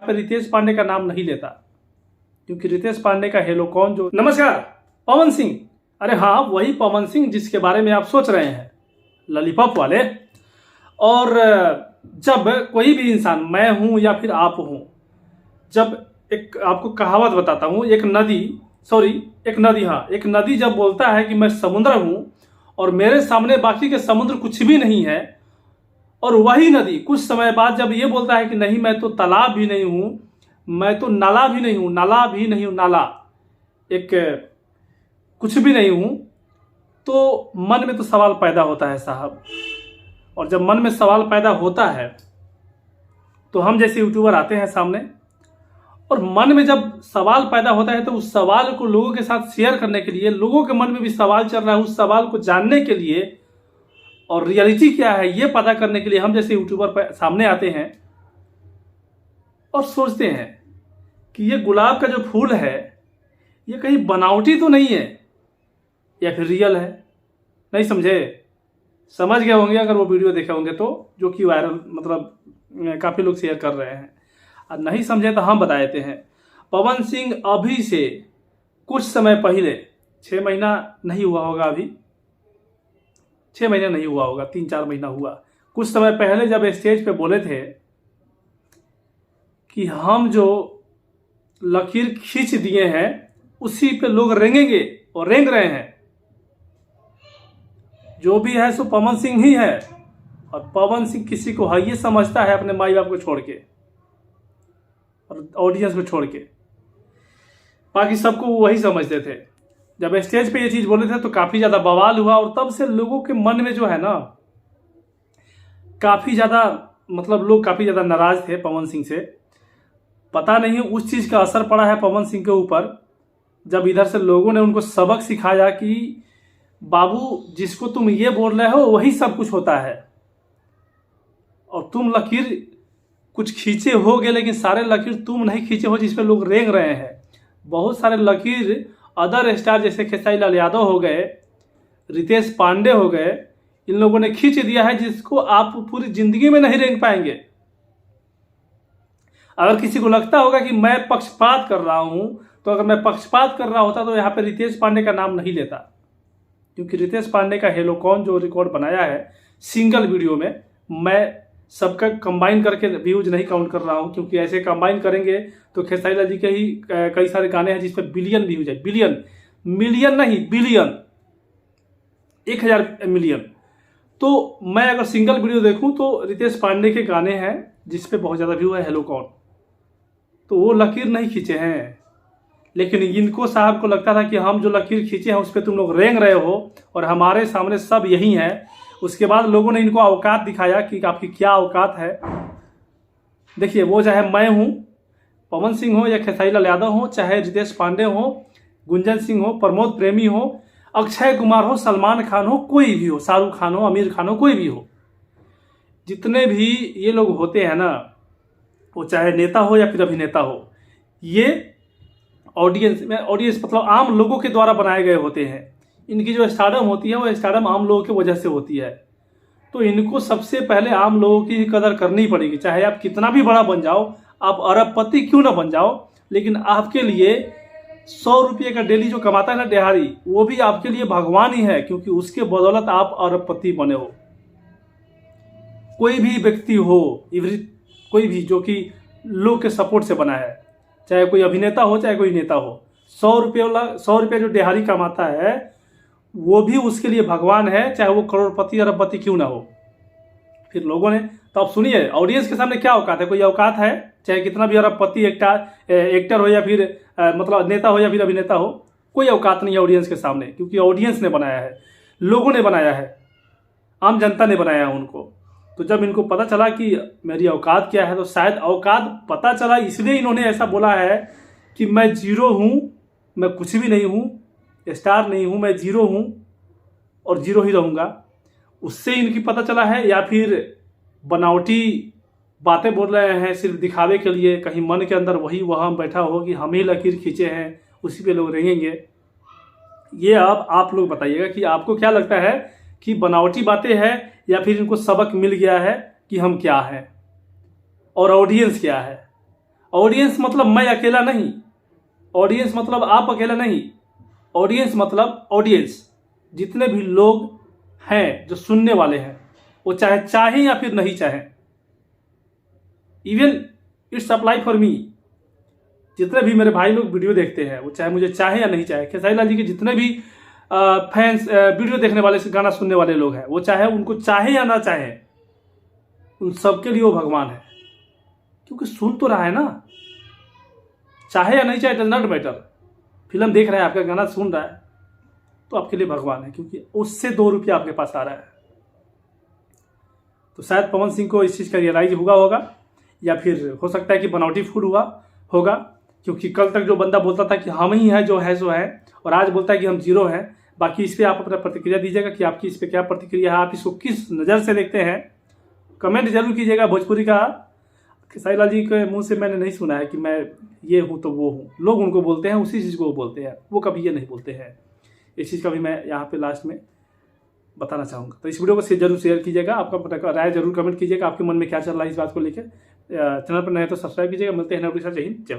पे रितेश पांडे का नाम नहीं लेता, क्योंकि रितेश पांडे का हेलो कौन जो नमस्कार पवन सिंह, अरे हाँ वही पवन सिंह जिसके बारे में आप सोच रहे हैं, लॉलीपॉप वाले। और जब कोई भी इंसान, मैं हूं या फिर आप हूं, जब एक आपको कहावत बताता हूं, एक नदी जब बोलता है कि मैं समुद्र हूं और मेरे सामने बाकी के समुद्र कुछ भी नहीं है, और वही नदी कुछ समय बाद जब ये बोलता है कि नहीं मैं तो तालाब भी नहीं हूं, मैं तो नाला भी नहीं हूं, नाला एक कुछ भी नहीं हूं, तो मन में तो सवाल पैदा होता है साहब। और जब मन में सवाल पैदा होता है तो हम जैसे यूट्यूबर आते हैं सामने, और मन में जब सवाल पैदा होता है तो उस सवाल को लोगों के साथ शेयर करने के लिए, लोगों के मन में भी सवाल चल रहा है, उस सवाल को जानने के लिए और रियलिटी क्या है ये पता करने के लिए हम जैसे यूट्यूबर सामने आते हैं और सोचते हैं कि ये गुलाब का जो फूल है ये कहीं बनावटी तो नहीं है या फिर रियल है। नहीं समझे? समझ गए होंगे अगर वो वीडियो देखे होंगे तो, जो कि वायरल मतलब काफ़ी लोग शेयर कर रहे हैं। और नहीं समझे तो हम बता देते हैं। पवन सिंह अभी से कुछ समय पहले, 6 महीना नहीं हुआ होगा, अभी 6 महीना नहीं हुआ होगा, 3-4 महीना हुआ, कुछ समय पहले जब स्टेज पे बोले थे कि हम जो लकीर खींच दिए हैं उसी पे लोग रेंगेंगे, और रेंग रहे हैं। जो भी है सो पवन सिंह ही है, और पवन सिंह किसी को है ये समझता है अपने माई बाप को छोड़ के और ऑडियंस को छोड़ के, बाकी सबको वही समझते थे। जब स्टेज पे ये चीज बोले थे तो काफी ज्यादा बवाल हुआ, और तब से लोगों के मन में जो है ना काफी ज्यादा मतलब लोग काफी ज्यादा नाराज थे पवन सिंह से। पता नहीं उस चीज का असर पड़ा है पवन सिंह के ऊपर, जब इधर से लोगों ने उनको सबक सिखाया कि बाबू जिसको तुम ये बोल रहे हो वही सब कुछ होता है, और तुम लकीर कुछ खींचे होगे लेकिन सारे लकीर तुम नहीं खींचे हो जिस पे लोग रेंग रहे हैं। बहुत सारे लकीर अदर स्टार जैसे खेसारी लाल यादव हो गए, रितेश पांडे हो गए, इन लोगों ने खींच दिया है जिसको आप पूरी जिंदगी में नहीं रेंग पाएंगे। अगर किसी को लगता होगा कि मैं पक्षपात कर रहा हूं, तो अगर मैं पक्षपात कर रहा होता तो यहाँ पे रितेश पांडे का नाम नहीं लेता, क्योंकि रितेश पांडे का हेलो कौन जो रिकॉर्ड बनाया है सिंगल वीडियो में, मैं सबका कंबाइन करके व्यूज नहीं काउंट कर रहा हूं, क्योंकि ऐसे कंबाइन करेंगे तो खेसारी लाल जी के ही कई सारे गाने हैं जिसपे बिलियन व्यूज है, मिलियन नहीं बिलियन, 1000 मिलियन। तो मैं अगर सिंगल वीडियो देखूं तो रितेश पांडे के गाने हैं जिसपे बहुत ज्यादा व्यू है, हेलो कौन, तो वो लकीर नहीं खींचे हैं। लेकिन इनको साहब को लगता था कि हम जो लकीर खींचे हैं उस पर तुम लोग रेंग रहे हो, और हमारे सामने सब यही है। उसके बाद लोगों ने इनको औकात दिखाया कि आपकी क्या औकात है। देखिए, वो चाहे मैं हूं, पवन सिंह हो या खेसारी लाल यादव हो, चाहे रितेश पांडे हो, गुंजन सिंह हो, प्रमोद प्रेमी हो, अक्षय कुमार हो, सलमान खान हो, कोई भी हो, शाहरुख खान हो, आमिर खान हो, कोई भी हो, जितने भी ये लोग होते हैं ना, वो चाहे नेता हो या फिर अभिनेता हो, ये ऑडियंस मतलब आम लोगों के द्वारा बनाए गए होते हैं। इनकी जो स्टारडम होती है वो स्टारडम आम लोगों की वजह से होती है। तो इनको सबसे पहले आम लोगों की कदर करनी पड़ेगी, चाहे आप कितना भी बड़ा बन जाओ, आप अरबपति क्यों ना बन जाओ, लेकिन आपके लिए 100 रुपये का डेली जो कमाता है ना दिहाड़ी, वो भी आपके लिए भगवान ही है, क्योंकि उसके बदौलत आप अरबपति बने हो। कोई भी व्यक्ति हो, कोई भी जो कि लोग के सपोर्ट से बना है, चाहे कोई अभिनेता हो चाहे कोई नेता हो, 100 रुपये जो दिहाड़ी कमाता है वो भी उसके लिए भगवान है, चाहे वो करोड़पति अरबपति क्यों ना हो। फिर लोगों ने, तो आप सुनिए, ऑडियंस के सामने क्या औकात है? कोई औकात है? चाहे कितना भी अरबपति एक्टर हो या फिर मतलब नेता हो या फिर अभिनेता हो, कोई औकात नहीं है ऑडियंस के सामने, क्योंकि ऑडियंस ने बनाया है, लोगों ने बनाया है, आम जनता ने बनाया है उनको। तो जब इनको पता चला कि मेरी औकात क्या है, तो शायद औकात पता चला इसलिए इन्होंने ऐसा बोला है कि मैं जीरो हूं, मैं कुछ भी नहीं हूं, स्टार नहीं हूं, मैं जीरो हूं और जीरो ही रहूंगा। उससे इनकी पता चला है, या फिर बनावटी बातें बोल रहे हैं सिर्फ दिखावे के लिए, कहीं मन के अंदर वही वहां बैठा हो कि हम ही लकीर खींचे हैं, उसी पे लोग रेंगेंगे। ये अब आप लोग बताइएगा कि आपको क्या लगता है कि बनावटी बातें हैं या फिर इनको सबक मिल गया है कि हम क्या हैं और ऑडियंस क्या है। ऑडियंस मतलब मैं अकेला नहीं, ऑडियंस मतलब आप अकेला नहीं, ऑडियंस मतलब ऑडियंस, जितने भी लोग हैं जो सुनने वाले हैं, वो चाहे चाहें या फिर नहीं चाहें, even it's apply for me. जितने भी मेरे भाई लोग वीडियो देखते हैं, वो चाहे मुझे चाहे या नहीं चाहे, खेसारी लाल जी के जितने भी फैंस, वीडियो देखने वाले, गाना सुनने वाले लोग हैं, वो चाहे उनको चाहे या ना चाहे, उन सबके लिए वो भगवान है, क्योंकि सुन तो रहा है ना। चाहे या नहीं चाहे, डज नॉट मैटर। फिल्म देख रहा है, आपका गाना सुन रहा है, तो आपके लिए भगवान है, क्योंकि उससे 2 रुपया आपके पास आ रहा है। तो शायद पवन सिंह को इस चीज़ का रियलाइज होगा, या फिर हो सकता है कि बनावटी फूड होगा, क्योंकि कल तक जो बंदा बोलता था कि हम ही हैं जो है सो है, और आज बोलता है कि हम जीरो हैं। बाकी इस पर आप अपना प्रतिक्रिया दीजिएगा कि आपकी इस पर क्या प्रतिक्रिया है, आप इसको किस नज़र से देखते हैं, कमेंट जरूर कीजिएगा। भोजपुरी का खेसारी लाल जी के मुंह से मैंने नहीं सुना है कि मैं ये हूँ तो वो हूँ। लोग उनको बोलते हैं, उसी चीज़ को वो बोलते हैं, वो कभी ये नहीं बोलते हैं। इस चीज़ का भी मैं यहाँ पे लास्ट में बताना चाहूँगा। तो इस वीडियो को जरूर शेयर कीजिएगा, आपका राय जरूर कमेंट कीजिएगा, आपके मन में क्या चल रहा है इस बात को लेकर। चैनल पर नए तो सब्सक्राइब कीजिएगा। मिलते हैं नए वीडियो के साथ। जय हिंद, जय भारत।